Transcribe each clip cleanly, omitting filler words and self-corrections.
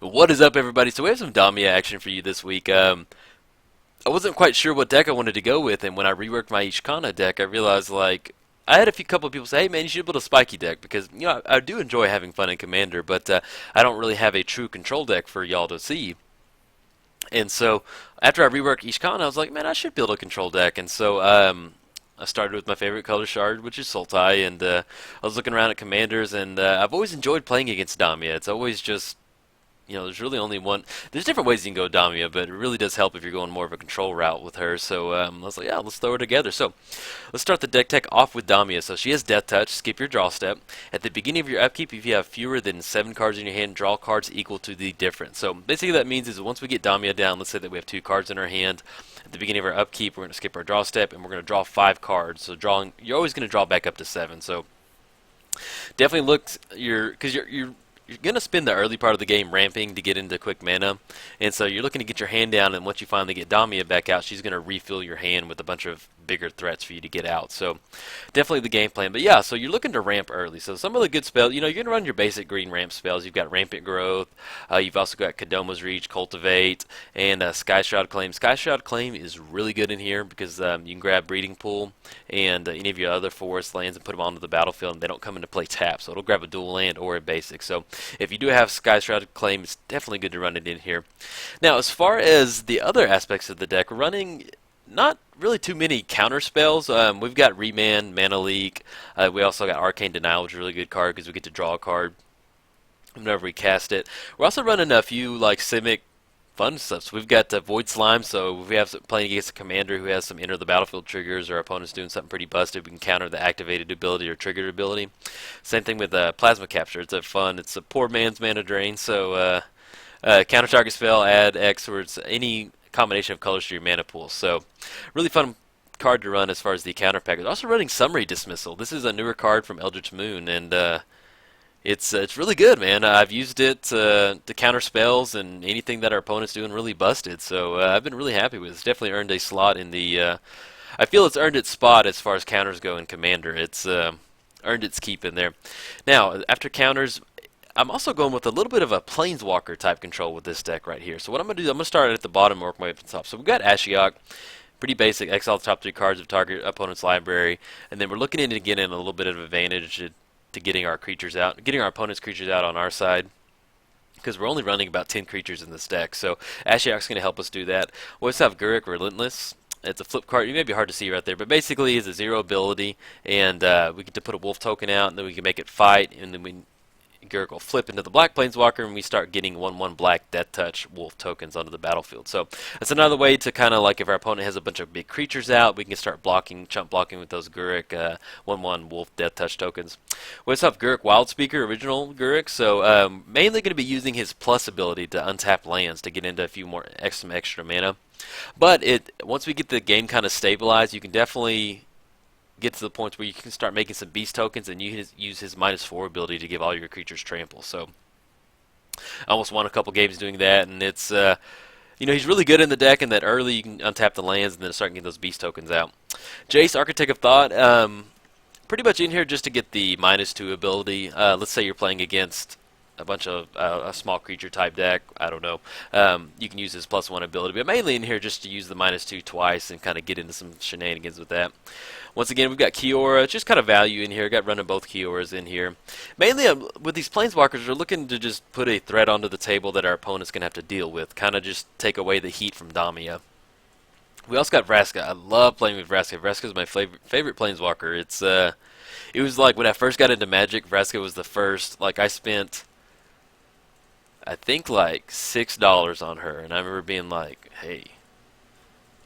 What is up, everybody? So we have some Damia action for you this week. I wasn't quite sure what deck I wanted to go with, and when I reworked my Ishkana deck, I realized I had a few couple of people say, "Hey, man, you should build a spiky deck," because I do enjoy having fun in Commander, but I don't really have a true control deck for y'all to see. And so after I reworked Ishkana, I was like, "Man, I should build a control deck," and so I started with my favorite color shard, which is Sultai, and I was looking around at commanders, and I've always enjoyed playing against Damia. It's always just there's really only one. There's different ways you can go Damia, but it really does help if you're going more of a control route with her. So I was like, yeah, let's throw her together. So let's start the deck tech off with Damia. So she has Death Touch. Skip your draw step. At the beginning of your upkeep, if you have fewer than 7 cards in your hand, draw cards equal to the difference. So basically, that means is once we get Damia down, let's say that we have 2 cards in our hand. At the beginning of our upkeep, we're going to skip our draw step, and we're going to draw 5 cards. So you're always going to draw back up to 7. So definitely look because you're going to spend the early part of the game ramping to get into quick mana, and so you're looking to get your hand down, and once you finally get Damia back out, she's going to refill your hand with a bunch of bigger threats for you to get out. So definitely the game plan. But yeah, so you're looking to ramp early. So some of the good spells, you're going to run your basic green ramp spells. You've got Rampant Growth, you've also got Kodoma's Reach, Cultivate, and Sky Shroud Claim. Sky Shroud Claim is really good in here because you can grab Breeding Pool and any of your other forest lands and put them onto the battlefield, and they don't come into play tap. So it'll grab a dual land or a basic. So if you do have Sky Shroud Claim, it's definitely good to run it in here. Now, as far as the other aspects of the deck, we're running not really too many counter spells. We've got Remand, Mana Leak. We also got Arcane Denial, which is a really good card because we get to draw a card whenever we cast it. We're also running a few like Simic fun stuff. So we've got Void Slime, so if we have playing against a commander who has some enter the battlefield triggers, or our opponent's doing something pretty busted, we can counter the activated ability or triggered ability. Same thing with Plasma Capture. It's a poor man's mana drain, so counter target spell, add X, or it's any combination of colors to your mana pool. So really fun card to run as far as the counter package. Also running Summary Dismissal. This is a newer card from Eldritch Moon, and it's really good, man. I've used it to counter spells and anything that our opponent's doing really busted. So I've been really happy with it. It's definitely earned a slot in the. I feel it's earned its spot as far as counters go in Commander. It's earned its keep in there. Now after counters, I'm also going with a little bit of a Planeswalker type control with this deck right here. So what I'm going to do, I'm going to start at the bottom and work my way up to the top. So we've got Ashiok, pretty basic, exile the top 3 cards of target opponent's library, and then we're looking into getting a little bit of advantage to getting our creatures out, getting our opponent's creatures out on our side, because we're only running about 10 creatures in this deck. So Ashiok's going to help us do that. We also have Guruk Relentless. It's a flip card. It may be hard to see right there, but basically it's a 0 ability, and we get to put a wolf token out, and then we can make it fight, and then Guruk will flip into the black planeswalker, and we start getting 1/1 black Death Touch wolf tokens onto the battlefield. So that's another way to kind of like if our opponent has a bunch of big creatures out, we can start chump blocking with those Guruk 1/1 wolf Death Touch tokens. We also have Guruk Wildspeaker, original Guruk, so mainly going to be using his plus ability to untap lands to get into a few more extra mana. But once we get the game kind of stabilized, you can definitely get to the point where you can start making some beast tokens, and you use his -4 ability to give all your creatures trample. So I almost won a couple games doing that, and it's he's really good in the deck, and that early you can untap the lands and then start getting those beast tokens out. Jace, Architect of Thought, pretty much in here just to get the -2 ability. Let's say you're playing against a bunch of a small creature type deck. I don't know. You can use his +1 ability, but mainly in here just to use the -2 twice and kind of get into some shenanigans with that. Once again, we've got Kiora, just kind of value in here. Got running both Kioras in here. Mainly with these Planeswalkers, we're looking to just put a threat onto the table that our opponent's going to have to deal with. Kind of just take away the heat from Damia. We also got Vraska. I love playing with Vraska. Vraska's my favorite Planeswalker. It was like when I first got into Magic, Vraska was the first. Like I spent, I think like $6 on her, and I remember being like, hey,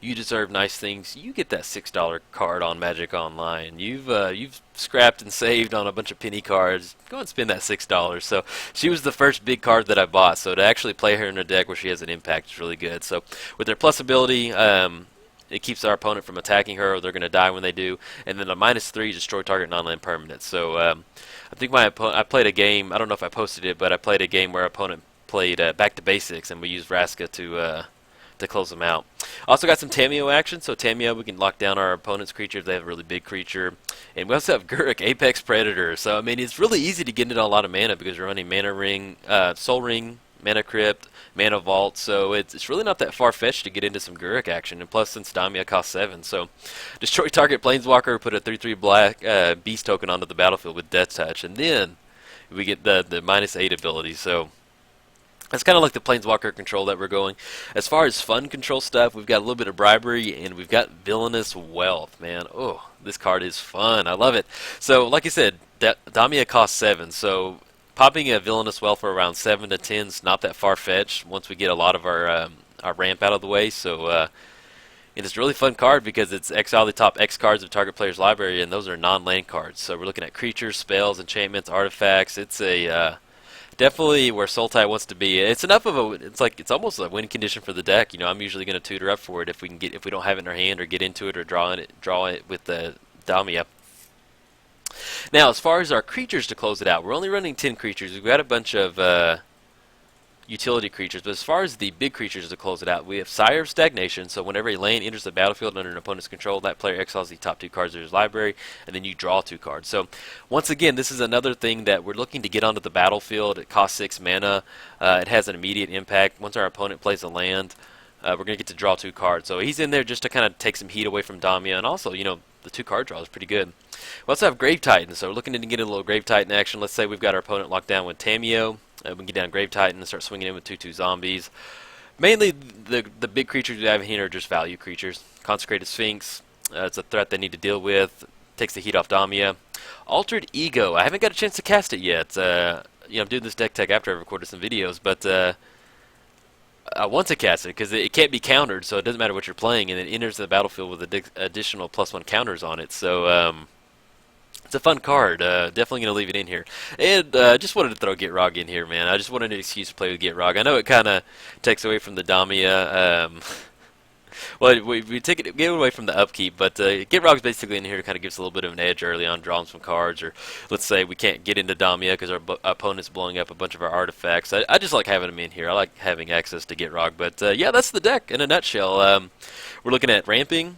you deserve nice things. You get that $6 card on Magic Online. You've scrapped and saved on a bunch of penny cards. Go and spend that $6. So she was the first big card that I bought. So to actually play her in a deck where she has an impact is really good. So with her plus ability, it keeps our opponent from attacking her, or they're going to die when they do. And then a -3, destroy target non-land permanent. So I think I played a game. I don't know if I posted it, but I played a game where our opponent played Back to Basics, and we used Vraska to close them out. Also got some Tamio action, so Tamio, we can lock down our opponent's creature if they have a really big creature. And we also have Guruk, Apex Predator. So, I mean, it's really easy to get into a lot of mana because you're running Mana Ring, Soul Ring, Mana Crypt, Mana Vault, so it's really not that far-fetched to get into some Guruk action, and plus since Damia costs 7, so destroy target Planeswalker, put a 3/3 black Beast token onto the battlefield with Death Touch, and then we get the -8 ability, so that's kind of like the Planeswalker control that we're going. As far as fun control stuff, we've got a little bit of Bribery, and we've got Villainous Wealth, man. Oh, this card is fun. I love it. So, like I said, Damia costs 7, so popping a Villainous Wealth for around 7 to 10 is not that far-fetched once we get a lot of our ramp out of the way. So, and it's a really fun card because it's exile the top X cards of target player's library, and those are non-land cards. So we're looking at creatures, spells, enchantments, artifacts. It's a definitely where Sultai wants to be. It's enough of a. It's almost a win condition for the deck. You know, I'm usually going to tutor up for it if we don't have it in our hand or get into it or draw it with the Damia. Now, as far as our creatures to close it out, we're only running 10 creatures. We've got a bunch of utility creatures, but as far as the big creatures to close it out, we have Sire of Stagnation, so whenever a land enters the battlefield under an opponent's control, that player exiles the top 2 cards of his library, and then you draw 2 cards. So, once again, this is another thing that we're looking to get onto the battlefield. It costs 6 mana. It has an immediate impact. Once our opponent plays a land, we're going to get to draw 2 cards. So he's in there just to kind of take some heat away from Damia, and also, you know, the 2 card draw is pretty good. We also have Grave Titan, so we're looking to get a little Grave Titan action. Let's say we've got our opponent locked down with Tamio. We can get down Grave Titan and start swinging in with 2/2 zombies. Mainly, the big creatures we have in here are just value creatures. Consecrated Sphinx, it's a threat they need to deal with. Takes the heat off Damia. Altered Ego, I haven't got a chance to cast it yet. You know, I'm doing this deck tech after I've recorded some videos, but I want to cast it because it can't be countered, so it doesn't matter what you're playing, and it enters the battlefield with additional +1 counters on it. So it's a fun card. Definitely going to leave it in here. And just wanted to throw Gitrog in here, man. I just wanted an excuse to play with Gitrog. I know it kind of takes away from the Damia. Well, we take it away from the upkeep, but Gitrog's basically in here to kind of give us a little bit of an edge early on, draw some cards, or let's say we can't get into Damia because our opponent's blowing up a bunch of our artifacts. I just like having them in here. I like having access to Gitrog. But yeah, that's the deck in a nutshell. We're looking at ramping.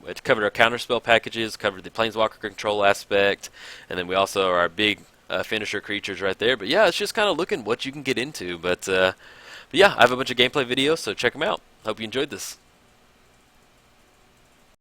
It covered our counterspell packages, covered the Planeswalker control aspect, and then we also are our big finisher creatures right there. But yeah, it's just kind of looking what you can get into. But yeah, I have a bunch of gameplay videos, so check them out. Hope you enjoyed this.